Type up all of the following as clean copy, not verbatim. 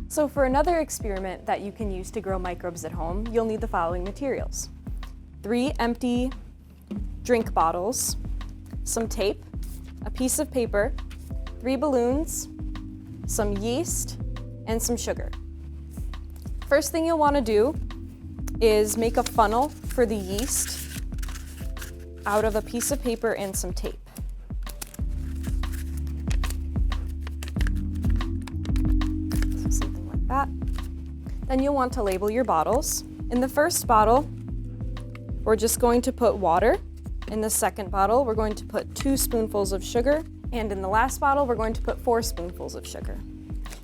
So for another experiment that you can use to grow microbes at home, you'll need the following materials: 3 empty drink bottles, some tape, a piece of paper, 3 balloons, some yeast, and some sugar. First thing you'll want to do is make a funnel for the yeast out of a piece of paper and some tape. So something like that. Then you'll want to label your bottles. In the first bottle, we're just going to put water. In the second bottle, we're going to put 2 spoonfuls of sugar. And in the last bottle, we're going to put 4 spoonfuls of sugar.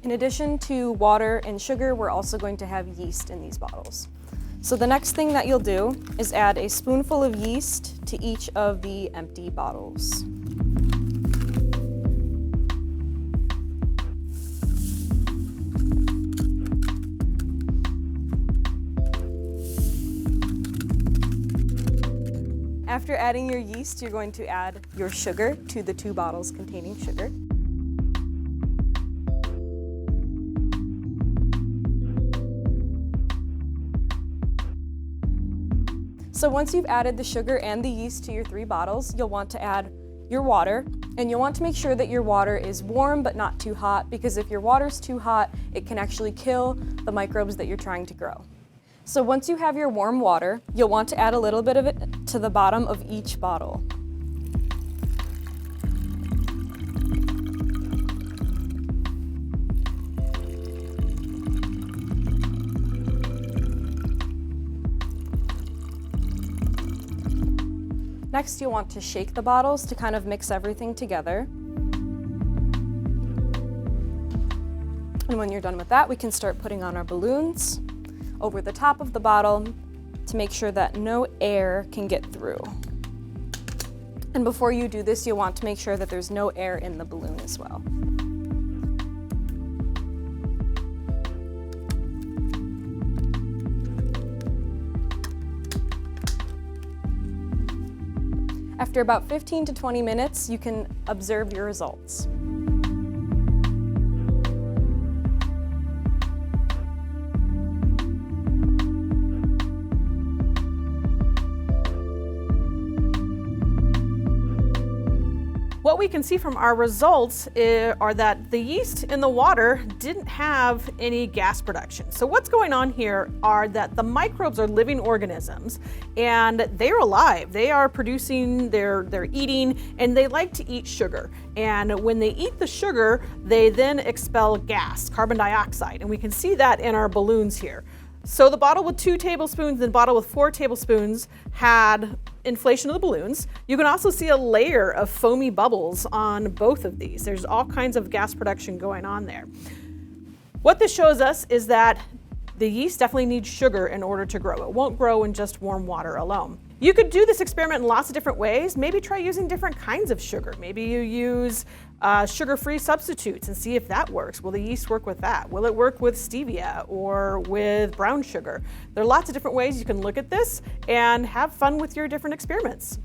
In addition to water and sugar, we're also going to have yeast in these bottles. So the next thing that you'll do is add a spoonful of yeast to each of the empty bottles. After adding your yeast, you're going to add your sugar to the 2 bottles containing sugar. So once you've added the sugar and the yeast to your 3 bottles, you'll want to add your water, and you'll want to make sure that your water is warm but not too hot, because if your water's too hot, it can actually kill the microbes that you're trying to grow. So once you have your warm water, you'll want to add a little bit of it to the bottom of each bottle. Next, you'll want to shake the bottles to kind of mix everything together. And when you're done with that, we can start putting on our balloons over the top of the bottle to make sure that no air can get through. And before you do this, you'll want to make sure that there's no air in the balloon as well. After about 15 to 20 minutes, you can observe your results. What we can see from our results are that the yeast in the water didn't have any gas production. So what's going on here are that the microbes are living organisms and they're alive. They are producing, they're eating, and they like to eat sugar. And when they eat the sugar, they then expel gas, carbon dioxide, and we can see that in our balloons here. So the bottle with 2 tablespoons and the bottle with 4 tablespoons had inflation of the balloons. You can also see a layer of foamy bubbles on both of these. There's all kinds of gas production going on there. What this shows us is that the yeast definitely needs sugar in order to grow. It won't grow in just warm water alone. You could do this experiment in lots of different ways. Maybe try using different kinds of sugar. Maybe you use sugar-free substitutes and see if that works. Will the yeast work with that? Will it work with stevia or with brown sugar? There are lots of different ways you can look at this and have fun with your different experiments.